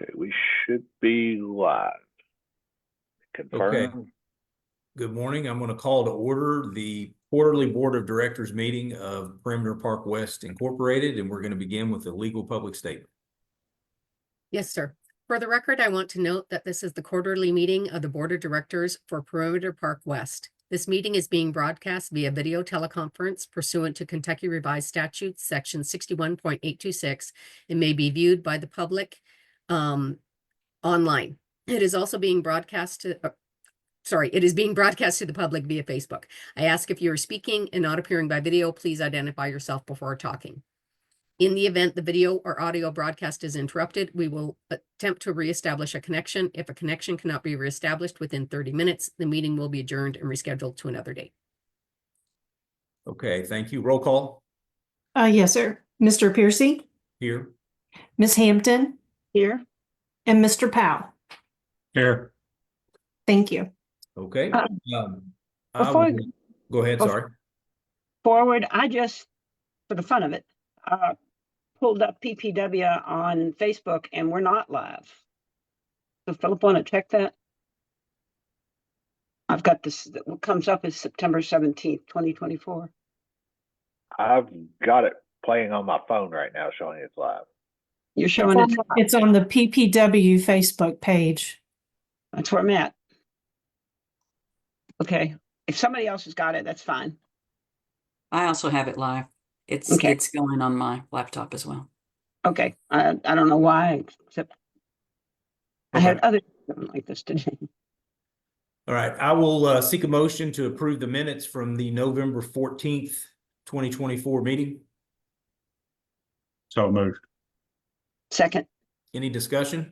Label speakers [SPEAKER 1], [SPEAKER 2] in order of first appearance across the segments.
[SPEAKER 1] Okay, we should be live.
[SPEAKER 2] Okay.
[SPEAKER 1] Confirm.
[SPEAKER 2] Good morning. I'm going to call to order the quarterly Board of Directors meeting of Perimeter Park West Incorporated, and we're going to begin with a legal public statement.
[SPEAKER 3] Yes, sir. For the record, I want to note that this is the quarterly meeting of the Board of Directors for Perimeter Park West. This meeting is being broadcast via video teleconference pursuant to Kentucky Revised Statutes, Section 61.826, and may be viewed by the public online. It is also being broadcast to, it is being broadcast to the public via Facebook. I ask if you are speaking and not appearing by video, please identify yourself before talking. In the event the video or audio broadcast is interrupted, we will attempt to reestablish a connection. If a connection cannot be reestablished within 30 minutes, the meeting will be adjourned and rescheduled to another date.
[SPEAKER 2] Okay, thank you. Roll call.
[SPEAKER 4] Yes, sir. Mr. Piercy,
[SPEAKER 2] Here.
[SPEAKER 4] Ms. Hampton,
[SPEAKER 5] Here.
[SPEAKER 4] and Mr. Powell.
[SPEAKER 2] Here.
[SPEAKER 4] Thank you.
[SPEAKER 2] Okay.
[SPEAKER 5] Before
[SPEAKER 2] Go ahead, sorry.
[SPEAKER 5] forward, I just, for the fun of it, pulled up PPW on Facebook and we're not live. So Philip, want to check that? I've got this, what comes up is September 17th, 2024.
[SPEAKER 1] I've got it playing on my phone right now, showing it's live.
[SPEAKER 5] You're showing it.
[SPEAKER 4] It's on the PPW Facebook page.
[SPEAKER 5] That's where I'm at. Okay. If somebody else has got it, that's fine.
[SPEAKER 6] I also have it live. It's
[SPEAKER 5] Okay.
[SPEAKER 6] it's going on my laptop as well.
[SPEAKER 5] Okay. I don't know why, except I had other something like this today.
[SPEAKER 2] All right. I will seek a motion to approve the minutes from the November 14th, 2024 meeting.
[SPEAKER 7] So moved.
[SPEAKER 5] Second.
[SPEAKER 2] Any discussion?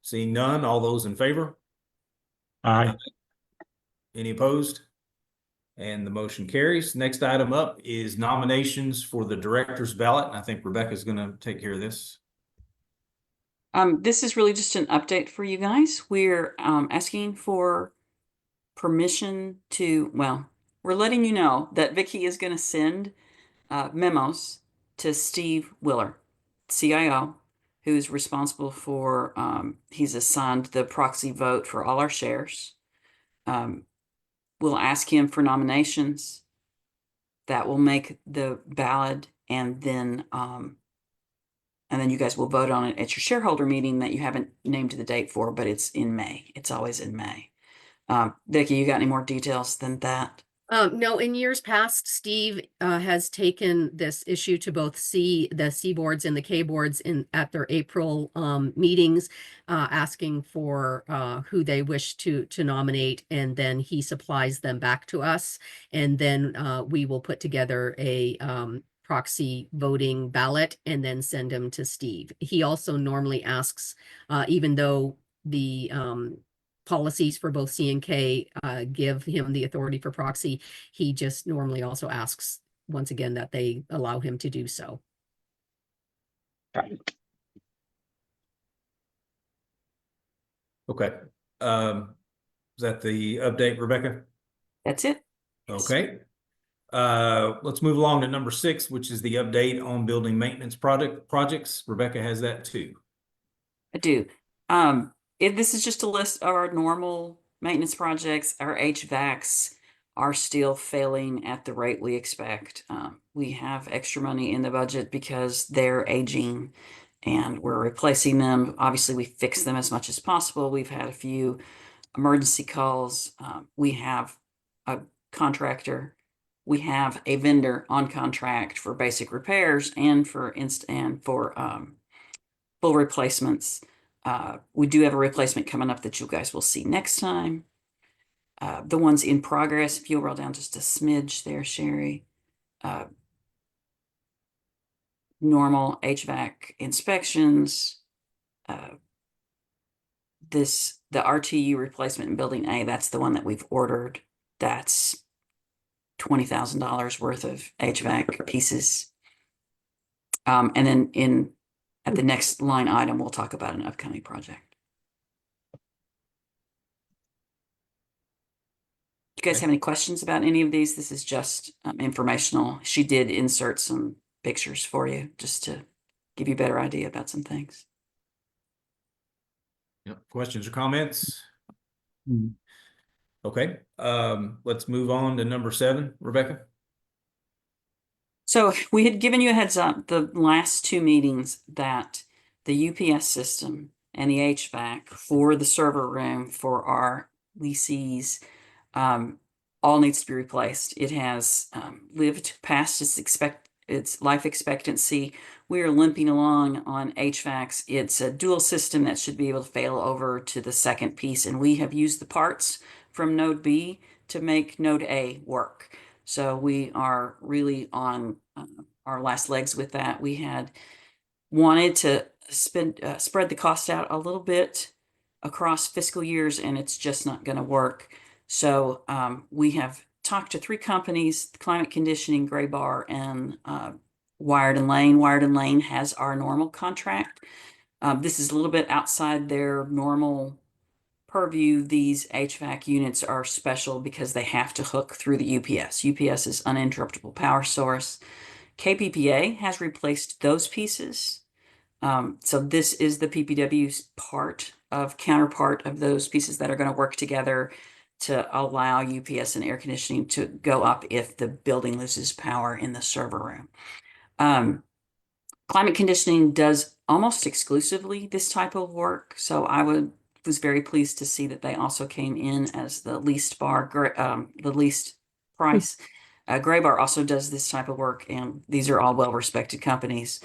[SPEAKER 2] Seeing none, all those in favor?
[SPEAKER 7] Aye.
[SPEAKER 2] Any opposed? And the motion carries. Next item up is nominations for the director's ballot. I think Rebecca's going to take care of this.
[SPEAKER 6] This is really just an update for you guys. We're asking for permission to, well, we're letting you know that Vicki is going to send memos to Steve Willer, CIO, who's responsible for, he's assigned the proxy vote for all our shares. We'll ask him for nominations. That will make the ballot, and then you guys will vote on it at your shareholder meeting that you haven't named the date for, but it's in May. It's always in May. Vicki, you got any more details than that?
[SPEAKER 3] No, in years past, Steve has taken this issue to both the C boards and the K boards at their April meetings, asking for who they wish to nominate, and then he supplies them back to us, and then we will put together a proxy voting ballot and then send them to Steve. He also normally asks, even though the policies for both C and K give him the authority for proxy, he just normally also asks once again that they allow him to do so.
[SPEAKER 2] Okay. Is that the update, Rebecca?
[SPEAKER 6] That's it.
[SPEAKER 2] Okay. Let's move along to number 6, which is the update on building maintenance projects. Rebecca has that too.
[SPEAKER 6] I do. This is just a list of our normal maintenance projects. Our HVACs are still failing at the rate we expect. We have extra money in the budget because they're aging and we're replacing them. Obviously, we fix them as much as possible. We've had a few emergency calls. We have a contractor. We have a vendor on contract for basic repairs and for full replacements. We do have a replacement coming up that you guys will see next time. The ones in progress, if you'll roll down just a smidge there, Sherry. Normal HVAC inspections. The RTU replacement in Building A, that's the one that we've ordered. That's $20,000 worth of HVAC pieces. And then at the next line item, we'll talk about an upcoming project. You guys have any questions about any of these? This is just informational. She did insert some pictures for you just to give you a better idea about some things.
[SPEAKER 2] Yep. Questions or comments?
[SPEAKER 7] Mm.
[SPEAKER 2] Okay, let's move on to number 7, Rebecca.
[SPEAKER 6] So we had given you a heads up the last 2 meetings that the UPS system and the HVAC for the server room for our leasees all needs to be replaced. It has lived past its life expectancy. We are limping along on HVACs. It's a dual system that should be able to fail over to the second piece, and we have used the parts from node B to make node A work. So we are really on our last legs with that. We had wanted to spread the cost out a little bit across fiscal years, and it's just not going to work. So we have talked to 3 companies: Climate Conditioning, Gray Bar, and Wired and Lane. Wired and Lane has our normal contract. This is a little bit outside their normal purview. These HVAC units are special because they have to hook through the UPS. UPS is uninterruptible power source. KPPA has replaced those pieces. So this is the PPW's counterpart of those pieces that are going to work together to allow UPS and air conditioning to go up if the building loses power in the server room. Climate Conditioning does almost exclusively this type of work, so I was very pleased to see that they also came in as the least price. Gray Bar also does this type of work, and these are all well-respected companies.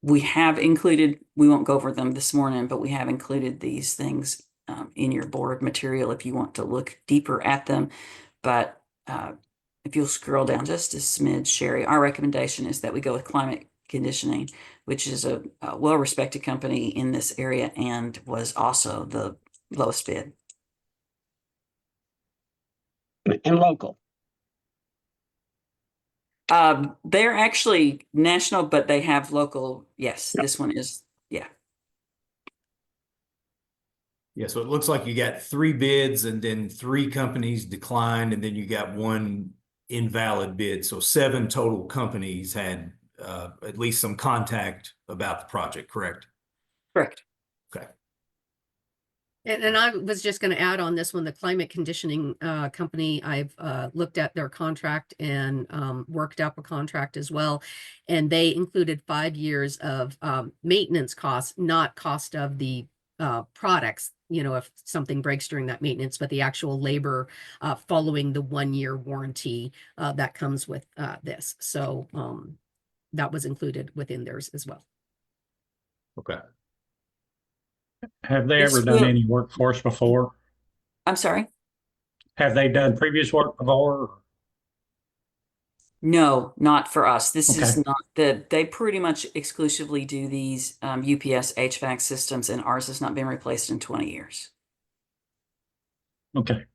[SPEAKER 6] We have included, we won't go over them this morning, but we have included these things in your board material if you want to look deeper at them. But if you'll scroll down just a smidge, Sherry, our recommendation is that we go with Climate Conditioning, which is a well-respected company in this area and was also the lowest bid.
[SPEAKER 5] And local.
[SPEAKER 6] They're actually national, but they have local. Yes,
[SPEAKER 5] Yep.
[SPEAKER 6] This one is, yeah.
[SPEAKER 2] Yeah, so it looks like you got 3 bids and then 3 companies declined, and then you got 1 invalid bid. So 7 total companies had at least some contact about the project, correct?
[SPEAKER 6] Correct.
[SPEAKER 2] Okay.
[SPEAKER 3] And I was just going to add on this one, the Climate Conditioning company. I've looked at their contract and worked up a contract as well. And they included 5 years of maintenance costs, not cost of the products, you know, if something breaks during that maintenance, but the actual labor following the 1-year warranty that comes with this. So that was included within theirs as well.
[SPEAKER 2] Okay.
[SPEAKER 7] Have they
[SPEAKER 6] This
[SPEAKER 7] ever done
[SPEAKER 6] will-
[SPEAKER 7] any work for us before?
[SPEAKER 6] I'm sorry.
[SPEAKER 7] Have they done previous work before?
[SPEAKER 6] No, not for us. This is
[SPEAKER 7] Okay.
[SPEAKER 6] not they pretty much exclusively do these UPS HVAC systems, and ours has not been replaced in 20 years.
[SPEAKER 7] Okay.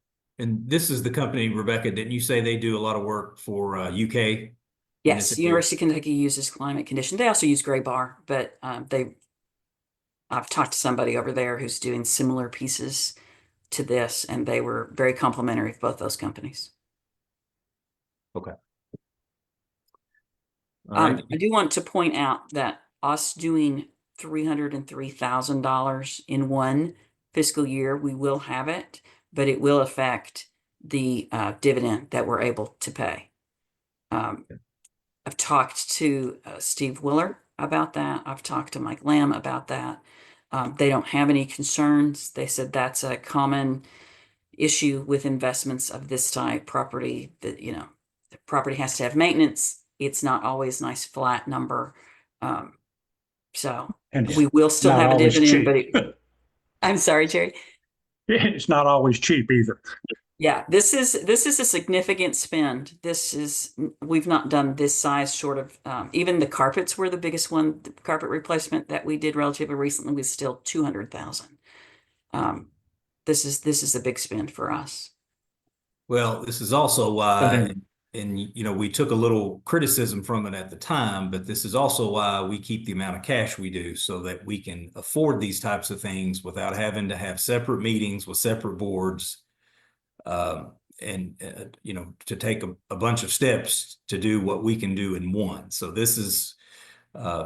[SPEAKER 2] And this is the company, Rebecca, didn't you say they do a lot of work for UK?
[SPEAKER 6] Yes,
[SPEAKER 2] municipalities?
[SPEAKER 6] University of Kentucky uses Climate Condition. They also use Gray Bar, but I've talked to somebody over there who's doing similar pieces to this, and they were very complimentary of both those companies.
[SPEAKER 2] Okay. All right.
[SPEAKER 6] I do want to point out that us doing $303,000 in one fiscal year, we will have it, but it will affect the dividend that we're able to pay. I've talked to Steve Willer about that. I've talked to Mike Lamb about that. They don't have any concerns. They said that's a common issue with investments of this type property, that, you know, the property has to have maintenance. It's not always a nice flat number. So
[SPEAKER 7] And it's
[SPEAKER 6] we will still
[SPEAKER 7] not
[SPEAKER 6] have a
[SPEAKER 7] always
[SPEAKER 6] dividend,
[SPEAKER 7] cheap.
[SPEAKER 6] but I'm sorry, Jerry.
[SPEAKER 7] It's not always cheap either.
[SPEAKER 6] Yeah, this is a significant spend. We've not done this size short of even the carpets were the biggest one. The carpet replacement that we did relatively recently was still 200,000. This is a big spend for us.
[SPEAKER 2] Well, this is also
[SPEAKER 7] But
[SPEAKER 2] why,
[SPEAKER 7] then-
[SPEAKER 2] and you know, we took a little criticism from it at the time, but this is also why we keep the amount of cash we do, so that we can afford these types of things without having to have separate meetings with separate boards. You know, to take a bunch of steps to do what we can do in one. So this is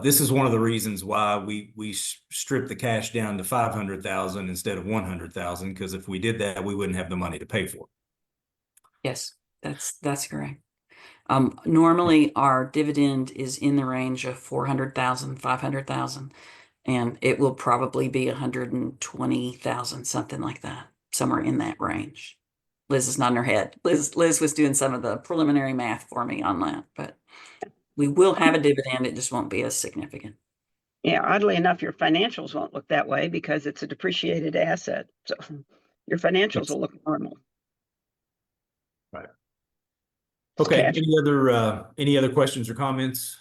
[SPEAKER 2] This is one of the reasons why we stripped the cash down to 500,000 instead of 100,000, because if we did that, we wouldn't have the money to pay for it.
[SPEAKER 6] Yes, that's correct. Normally our dividend is in the range of 400,000, 500,000, and it will probably be 120,000, something like that, somewhere in that range. Liz is nodding her head. Liz was doing some of the preliminary math for me on that, but we will have a dividend. It just won't be as significant.
[SPEAKER 5] Yeah, oddly enough, your financials won't look that way because it's a depreciated asset. So your financials will look normal.
[SPEAKER 2] Right.
[SPEAKER 5] It's
[SPEAKER 2] Okay,
[SPEAKER 5] cash.
[SPEAKER 2] any other questions or comments?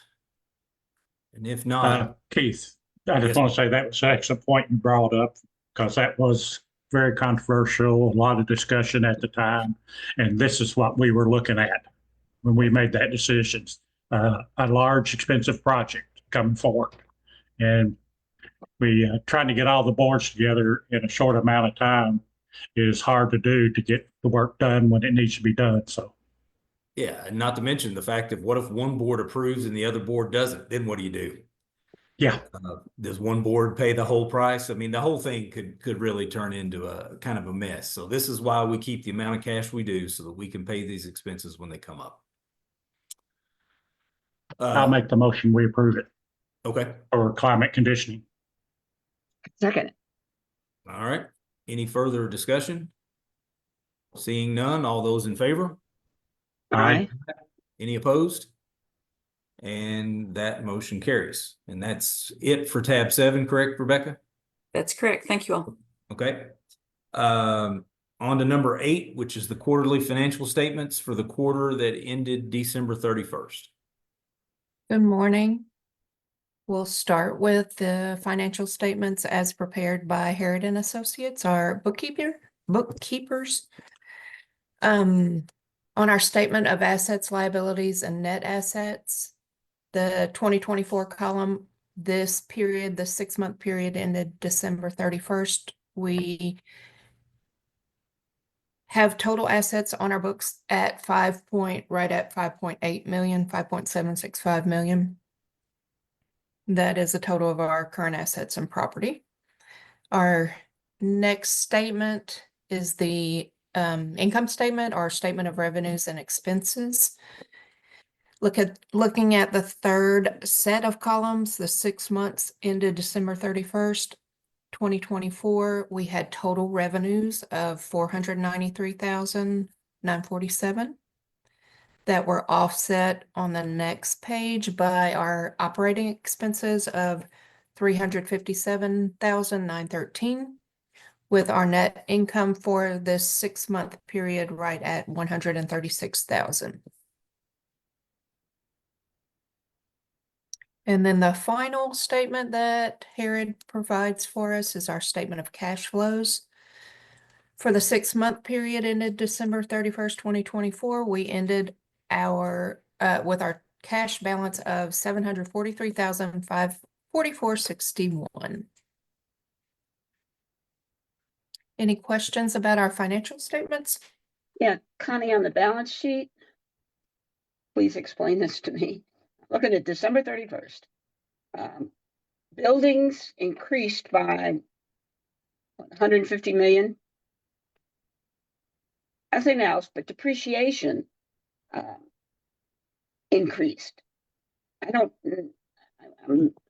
[SPEAKER 2] And if not,
[SPEAKER 7] Keith, I just
[SPEAKER 2] Yes.
[SPEAKER 7] want to say that was an excellent point you brought up because that was very controversial, a lot of discussion at the time. And this is what we were looking at when we made that decision. A large, expensive project coming forward. And we trying to get all the boards together in a short amount of time is hard to do to get the work done when it needs to be done. So,
[SPEAKER 2] yeah, and not to mention the fact of what if one board approves and the other board doesn't, then what do you do?
[SPEAKER 7] yeah,
[SPEAKER 2] Does one board pay the whole price? I mean, the whole thing could really turn into a kind of a mess. So this is why we keep the amount of cash we do so that we can pay these expenses when they come up.
[SPEAKER 7] I'll make the motion. We approve it
[SPEAKER 2] Okay.
[SPEAKER 7] for climate conditioning.
[SPEAKER 5] Second.
[SPEAKER 2] All right. Any further discussion? Seeing none, all those in favor?
[SPEAKER 5] Aye.
[SPEAKER 2] Any opposed? And that motion carries. And that's it for tab 7, correct, Rebecca?
[SPEAKER 6] That's correct. Thank you all.
[SPEAKER 2] Okay. On to number 8, which is the quarterly financial statements for the quarter that ended December 31st.
[SPEAKER 4] Good morning. We'll start with the financial statements as prepared by Harrod and Associates, our bookkeepers. On our statement of assets, liabilities, and net assets, the 2024 column, this period, the 6-month period ended December 31st, we have total assets on our books at right at 5.8 million, 5.765 million. That is a total of our current assets and property. Our next statement is the income statement, or statement of revenues and expenses. Looking at the third set of columns, the 6 months ended December 31st, 2024, we had total revenues of 493,947 that were offset on the next page by our operating expenses of 357,913, with our net income for this 6-month period right at 136,000. And then the final statement that Harrod provides for us is our statement of cash flows. For the 6-month period ended December 31st, 2024, we ended with our cash balance of 743,544.61. Any questions about our financial statements?
[SPEAKER 5] Yeah, Connie, on the balance sheet, please explain this to me. Looking at December 31st, buildings increased by 150 million. Nothing else, but depreciation increased. I'm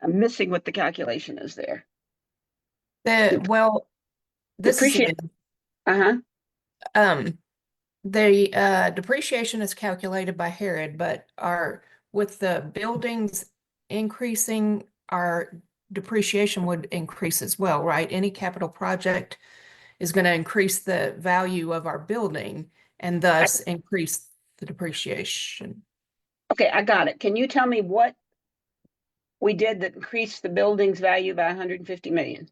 [SPEAKER 5] missing what the calculation is there.
[SPEAKER 4] Well, this is
[SPEAKER 5] Depreciation.
[SPEAKER 4] the depreciation is calculated by Harrod, but with the buildings increasing, our depreciation would increase as well, right? Any capital project is going to increase the value of our building and thus increase the depreciation.
[SPEAKER 5] Okay, I got it. Can you tell me what we did that increased the building's value by 150 million?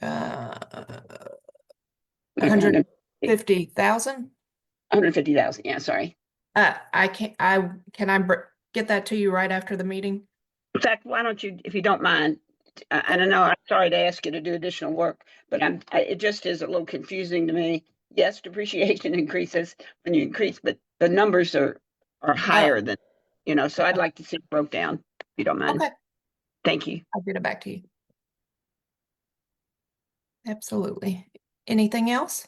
[SPEAKER 4] 150,000?
[SPEAKER 5] 150,000, yeah, sorry.
[SPEAKER 4] Can I get that to you right after the meeting?
[SPEAKER 5] In fact, why don't you, if you don't mind, I don't know, I'm sorry to ask you to do additional work, but it just is a little confusing to me. Yes, depreciation increases when you increase, but the numbers are higher than, so I'd like to see it broke down. you don't mind.
[SPEAKER 4] Okay,
[SPEAKER 5] Thank you.
[SPEAKER 4] I'll get it back to you. Absolutely. Anything else?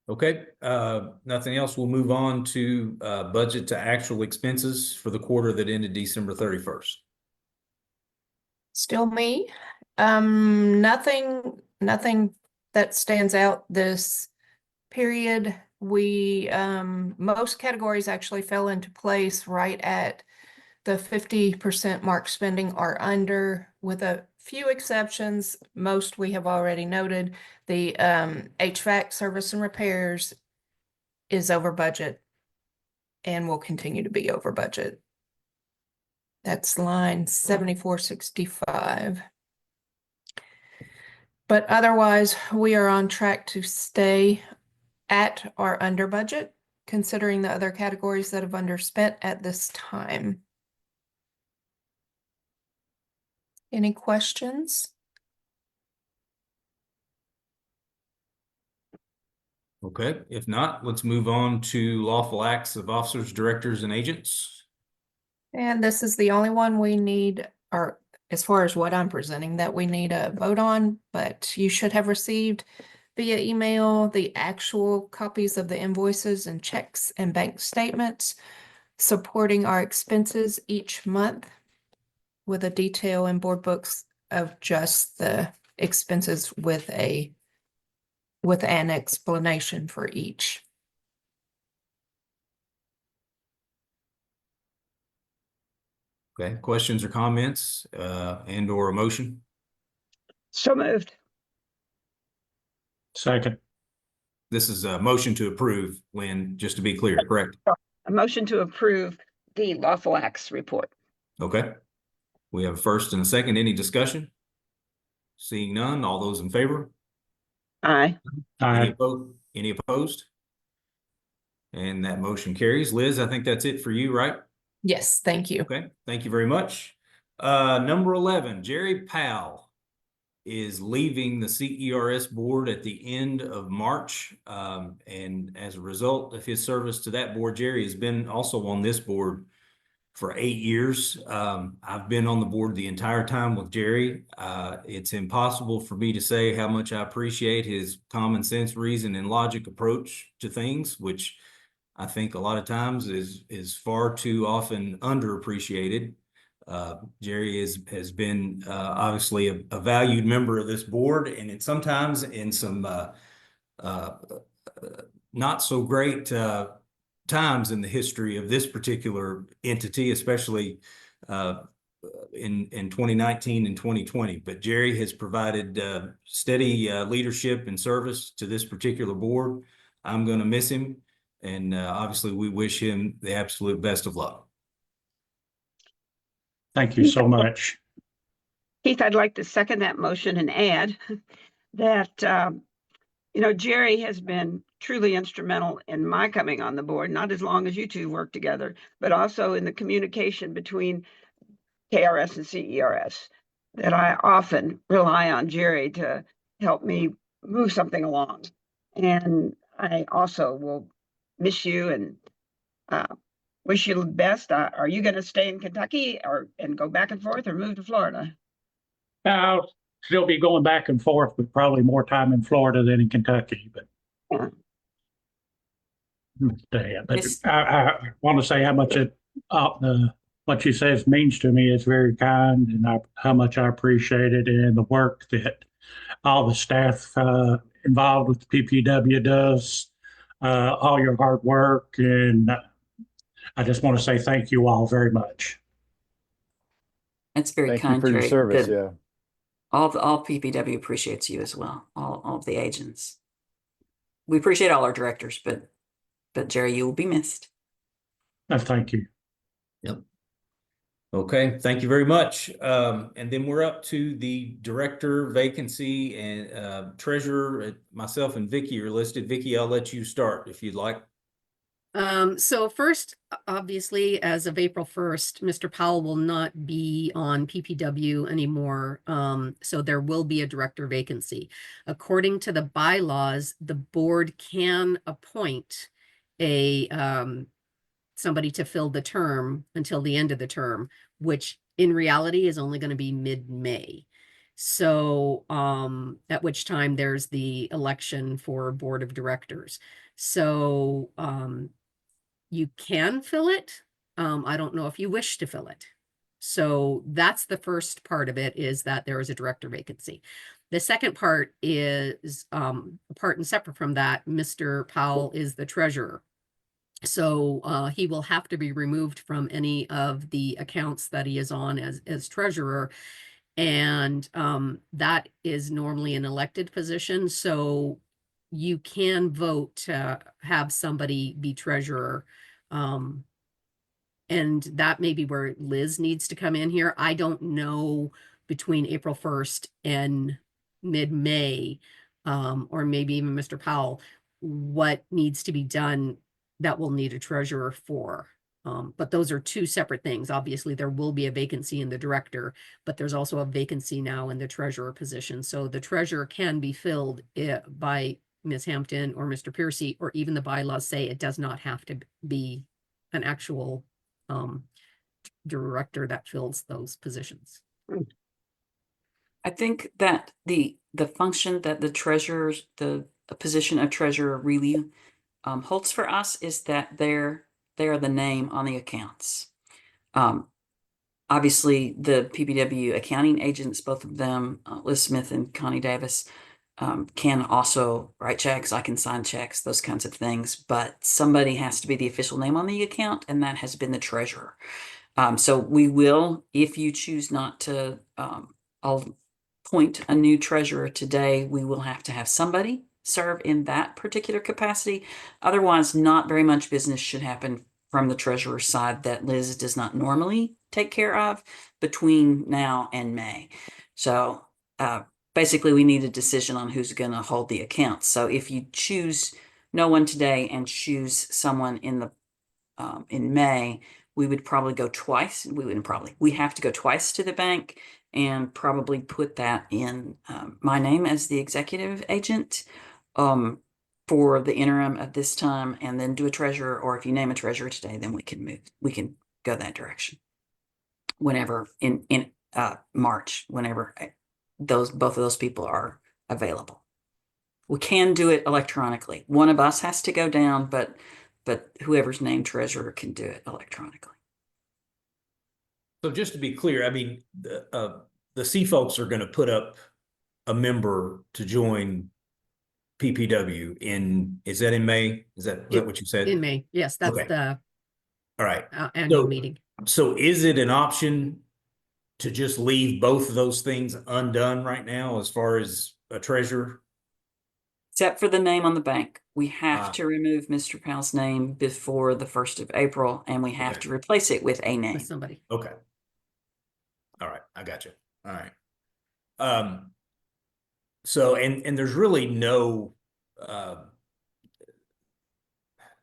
[SPEAKER 2] Okay, nothing else. We'll move on to budget to actual expenses for the quarter that ended December 31st.
[SPEAKER 4] Still me. Nothing that stands out this period. We, most categories actually fell into place right at the 50% mark. Spending are under, with a few exceptions. Most we have already noted. The HVAC service and repairs is over budget and will continue to be over budget. That's line 7465. But otherwise, we are on track to stay at or under budget, considering the other categories that have underspent at this time. Any questions?
[SPEAKER 2] Okay, if not, let's move on to lawful acts of officers, directors, and agents.
[SPEAKER 4] And this is the only one we need, or as far as what I'm presenting, that we need a vote on, but you should have received via email the actual copies of the invoices and checks and bank statements supporting our expenses each month with a detail in board books of just the expenses with an explanation for each.
[SPEAKER 2] Okay, questions or comments, and or a motion?
[SPEAKER 5] So moved.
[SPEAKER 7] Second.
[SPEAKER 2] This is a motion to approve, Lynn, just to be clear, correct?
[SPEAKER 5] A motion to approve the lawful acts report.
[SPEAKER 2] Okay. We have a first and a second. Any discussion? Seeing none, all those in favor?
[SPEAKER 5] Aye.
[SPEAKER 2] Any
[SPEAKER 7] Aye.
[SPEAKER 2] opposed? Any opposed? And that motion carries. Liz, I think that's it for you, right?
[SPEAKER 4] Yes, thank you.
[SPEAKER 2] Okay, thank you very much. Number 11, Jerry Powell is leaving the CERS board at the end of March. And as a result of his service to that board, Jerry has been also on this board for 8 years. I've been on the board the entire time with Jerry. It's impossible for me to say how much I appreciate his common sense, reason, and logic approach to things, which I think a lot of times is far too often underappreciated. Jerry has been obviously a valued member of this board, and it's sometimes in some not so great times in the history of this particular entity, especially in 2019 and 2020. But Jerry has provided steady leadership and service to this particular board. I'm going to miss him. And obviously, we wish him the absolute best of luck.
[SPEAKER 7] Thank you so much.
[SPEAKER 5] Keith, I'd like to second that motion and add that, Jerry has been truly instrumental in my coming on the board, not as long as you two work together, but also in the communication between KRS and CERS, that I often rely on Jerry to help me move something along. And I also will miss you and wish you the best. Are you going to stay in Kentucky and go back and forth, or move to Florida?
[SPEAKER 7] I'll still be going back and forth, but probably more time in Florida than in Kentucky. But
[SPEAKER 6] Yes.
[SPEAKER 7] I want to say how much what she says means to me is very kind, and how much I appreciate it, and the work that all the staff involved with the PPW does, all your hard work, and I just want to say thank you all very much.
[SPEAKER 6] That's very
[SPEAKER 1] Thank
[SPEAKER 6] kind,
[SPEAKER 1] you for your
[SPEAKER 6] Jerry.
[SPEAKER 1] service,
[SPEAKER 6] Good.
[SPEAKER 1] yeah.
[SPEAKER 6] All PPW appreciates you as well. All of the agents. We appreciate all our directors, but Jerry, you will be missed.
[SPEAKER 7] Thank you.
[SPEAKER 2] Yep. Okay, thank you very much. And then we're up to the director vacancy, and treasurer. Myself and Vicky are listed. Vicky, I'll let you start if you'd like.
[SPEAKER 3] So first, obviously, as of April 1st, Mr. Powell will not be on PPW anymore. So there will be a director vacancy. According to the bylaws, the board can appoint a somebody to fill the term until the end of the term, which in reality is only going to be mid-May. So, at which time there's the election for board of directors. So, you can fill it. I don't know if you wish to fill it. So that's the first part of it, is that there is a director vacancy. The second part is, apart and separate from that, Mr. Powell is the treasurer. So he will have to be removed from any of the accounts that he is on as treasurer. And that is normally an elected position. So you can vote to have somebody be treasurer. And that may be where Liz needs to come in here. I don't know between April 1st and mid-May, or maybe even Mr. Powell, what needs to be done that will need a treasurer for. But those are two separate things. Obviously, there will be a vacancy in the director, but there's also a vacancy now in the treasurer position. So the treasurer can be filled by Ms. Hampton or Mr. Piercy, or even the bylaws say it does not have to be an actual director that fills those positions.
[SPEAKER 6] I think that the function that the treasurer's, the position of treasurer really holds for us is that they are the name on the accounts. Obviously, the PPW accounting agents, both of them, Liz Smith and Connie Davis, can also write checks. I can sign checks, those kinds of things. But somebody has to be the official name on the account, and that has been the treasurer. So we will, if you choose not to, I'll appoint a new treasurer today. We will have to have somebody serve in that particular capacity. Otherwise, not very much business should happen from the treasurer's side that Liz does not normally take care of between now and May. So basically, we need a decision on who's going to hold the accounts. So if you choose no one today and choose someone in May, we would probably go twice. We have to go twice to the bank and probably put that in my name as the executive agent for the interim at this time, and then do a treasurer. Or if you name a treasurer today, then we can go that direction. Whenever in March, whenever both of those people are available. We can do it electronically. One of us has to go down, but whoever's named treasurer can do it electronically.
[SPEAKER 2] So just to be clear, I mean, the C folks are going to put up a member to join PPW is that in May? Is that what you said?
[SPEAKER 3] In May, yes, that's
[SPEAKER 2] Okay.
[SPEAKER 3] the
[SPEAKER 2] All right.
[SPEAKER 3] annual meeting.
[SPEAKER 2] So is it an option to just leave both of those things undone right now as far as a treasurer?
[SPEAKER 6] Except for the name on the bank. We have to remove Mr. Powell's name before the 1st of April, and we have to replace it with a name.
[SPEAKER 3] With somebody.
[SPEAKER 2] Okay. All right. I got you. All right. So, and there's really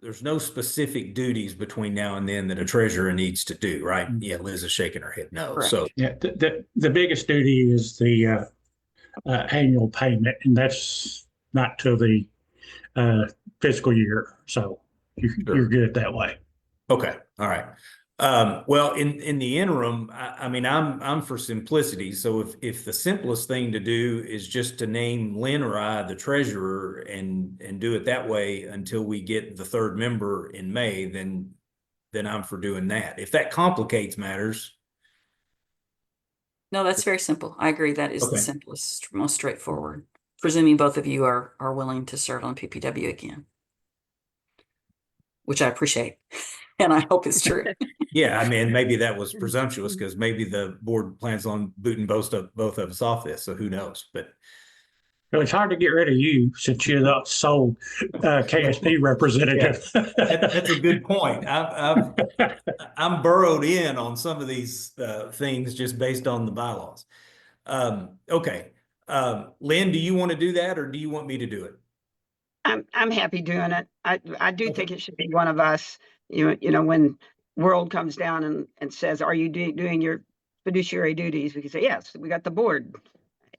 [SPEAKER 2] there's no specific duties between now and then that a treasurer needs to do, right? Yeah, Liz is shaking her head no.
[SPEAKER 6] Correct.
[SPEAKER 2] So
[SPEAKER 7] Yeah, the biggest duty is the annual payment, and that's not till the fiscal year. So you're good that way.
[SPEAKER 2] okay, all right. Well, in the interim, I mean, I'm for simplicity. So if the simplest thing to do is just to name Lynn or I the treasurer and do it that way until we get the third member in May, then I'm for doing that. If that complicates matters.
[SPEAKER 6] No, that's very simple. I agree. That is the
[SPEAKER 2] Okay.
[SPEAKER 6] simplest, most straightforward. Presuming both of you are willing to serve on PPW again, which I appreciate, and I hope it's true.
[SPEAKER 2] Yeah, I mean, maybe that was presumptuous because maybe the board plans on booting both of us off this. So who knows? But
[SPEAKER 7] Well, it's hard to get rid of you since you're the sole KSD representative.
[SPEAKER 2] that's a good point. I'm burrowed in on some of these things just based on the bylaws. Okay. Lynn, do you want to do that or do you want me to do it?
[SPEAKER 5] I'm happy doing it. I do think it should be one of us. You know, when world comes down and says, "Are you doing your fiduciary duties?" We can say, "Yes." We got the board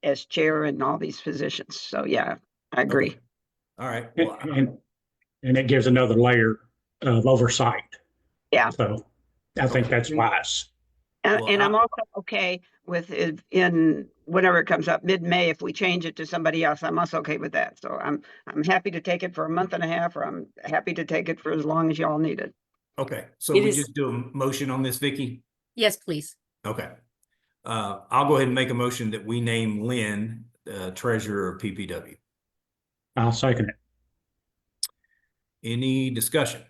[SPEAKER 5] as chair and all these positions. So yeah, I agree.
[SPEAKER 2] Okay. All right. Well,
[SPEAKER 7] and it gives another layer of oversight
[SPEAKER 5] Yeah.
[SPEAKER 7] So I think that's wise.
[SPEAKER 2] Well,
[SPEAKER 5] And I'm also okay with it in whenever it comes up mid-May, if we change it to somebody else, I'm also okay with that. So I'm happy to take it for a month and a half, or I'm happy to take it for as long as y'all need it.
[SPEAKER 2] Okay, so
[SPEAKER 6] It
[SPEAKER 2] we
[SPEAKER 6] is-
[SPEAKER 2] just do a motion on this, Vicky?
[SPEAKER 3] Yes, please.
[SPEAKER 2] Okay. I'll go ahead and make a motion that we name Lynn, treasurer of PPW.
[SPEAKER 7] I'll second it.
[SPEAKER 2] Any discussion?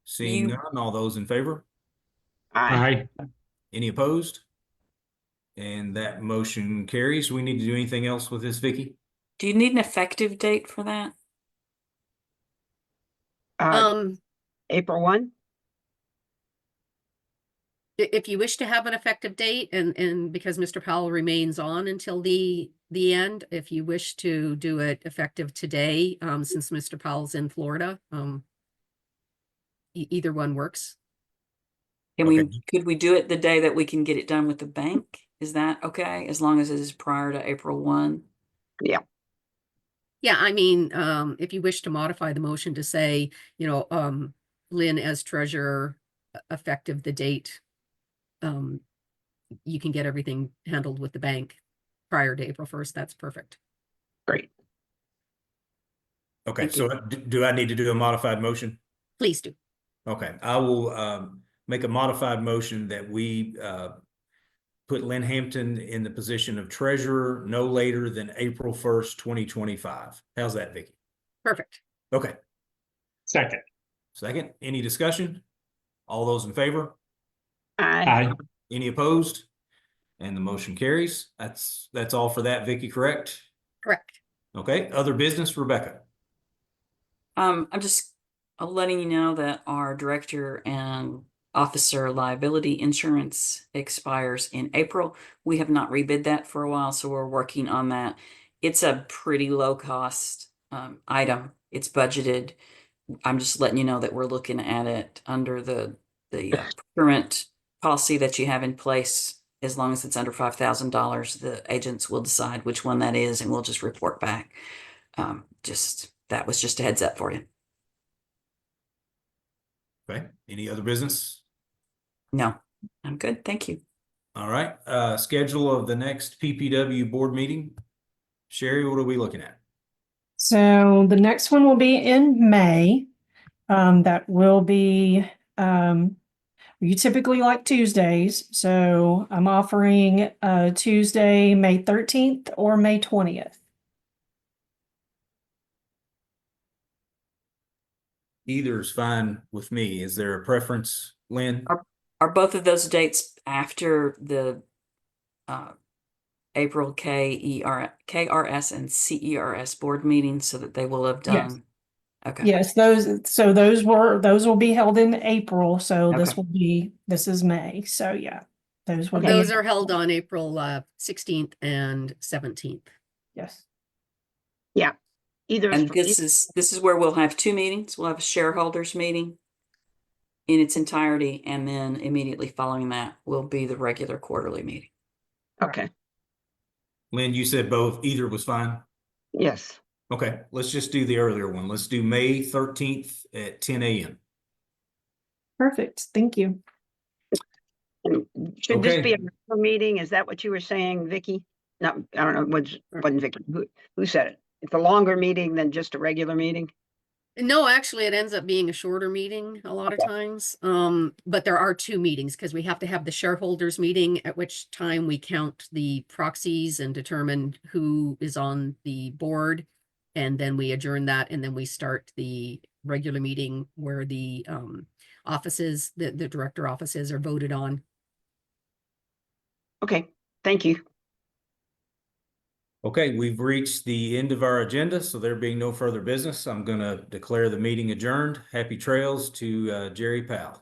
[SPEAKER 2] Seeing
[SPEAKER 6] You-
[SPEAKER 2] none, all those in favor?
[SPEAKER 5] Aye.
[SPEAKER 7] Aye.
[SPEAKER 2] Any opposed? And that motion carries. We need to do anything else with this, Vicky?
[SPEAKER 6] Do you need an effective date for that?
[SPEAKER 5] April 1?
[SPEAKER 3] If you wish to have an effective date and because Mr. Powell remains on until the end, if you wish to do it effective today, since Mr. Powell's in Florida, either one works.
[SPEAKER 6] Can
[SPEAKER 2] Okay.
[SPEAKER 6] could we do it the day that we can get it done with the bank? Is that okay? As long as it is prior to April 1?
[SPEAKER 5] Yeah.
[SPEAKER 3] Yeah, I mean, if you wish to modify the motion to say, Lynn as treasurer, effective the date, you can get everything handled with the bank prior to April 1st. That's perfect.
[SPEAKER 5] Great.
[SPEAKER 2] Okay,
[SPEAKER 6] Thank
[SPEAKER 2] so do I need to do a modified motion?
[SPEAKER 3] Please do.
[SPEAKER 2] Okay, I will make a modified motion that we put Lynn Hampton in the position of treasurer no later than April 1st, 2025. How's that, Vicky?
[SPEAKER 3] Perfect.
[SPEAKER 2] Okay,
[SPEAKER 7] Second.
[SPEAKER 2] second, any discussion? All those in favor?
[SPEAKER 5] Aye.
[SPEAKER 7] Aye.
[SPEAKER 2] Any opposed? And the motion carries. That's all for that, Vicky, correct?
[SPEAKER 3] Correct.
[SPEAKER 2] Okay, other business, Rebecca?
[SPEAKER 6] I'm just letting you know that our director and officer liability insurance expires in April. We have not rebid that for a while, so we're working on that. It's a pretty low cost item. It's budgeted. I'm just letting you know that we're looking at it under the procurement policy that you have in place. As long as it's under $5,000, the agents will decide which one that is, and we'll just report back. That was just a heads up for you.
[SPEAKER 2] Okay, any other business?
[SPEAKER 6] No, I'm good. Thank you.
[SPEAKER 2] All right, schedule of the next PPW board meeting. Sherry, what are we looking at?
[SPEAKER 8] So the next one will be in May. That will be, you typically like Tuesdays, so I'm offering Tuesday, May 13th or May 20th.
[SPEAKER 2] Either is fine with me. Is there a preference, Lynn?
[SPEAKER 6] Are both of those dates after the April KRS and CERS board meetings so that they will have
[SPEAKER 8] Yes.
[SPEAKER 6] done? Okay.
[SPEAKER 8] Yes, those will be held in April, so
[SPEAKER 6] Okay.
[SPEAKER 8] this is May, so yeah. Those will
[SPEAKER 5] Okay.
[SPEAKER 8] be.
[SPEAKER 3] Those are held on April 16th and 17th.
[SPEAKER 8] Yes.
[SPEAKER 5] Yeah. Either
[SPEAKER 6] And this is where we'll have two meetings. We'll have a shareholders meeting in its entirety, and then immediately following that will be the regular quarterly meeting.
[SPEAKER 5] Okay.
[SPEAKER 2] Lynn, you said both, either was fine?
[SPEAKER 5] Yes.
[SPEAKER 2] Okay, let's just do the earlier one. Let's do May 13th at 10 a.m.
[SPEAKER 8] Perfect. Thank you.
[SPEAKER 5] And should this be
[SPEAKER 2] Okay.
[SPEAKER 5] a regular meeting? Is that what you were saying, Vicky? No, I don't know. Wasn't Vicky? Who said it? It's a longer meeting than just a regular meeting?
[SPEAKER 3] No, actually, it ends up being a shorter meeting a lot of times. But there are two meetings because we have to have the shareholders meeting, at which time we count the proxies and determine who is on the board. And then we adjourn that, and then we start the regular meeting where the offices, the director offices are voted on.
[SPEAKER 5] Okay. Thank you.
[SPEAKER 2] Okay, we've reached the end of our agenda, so there being no further business, I'm going to declare the meeting adjourned. Happy trails to Jerry Powell.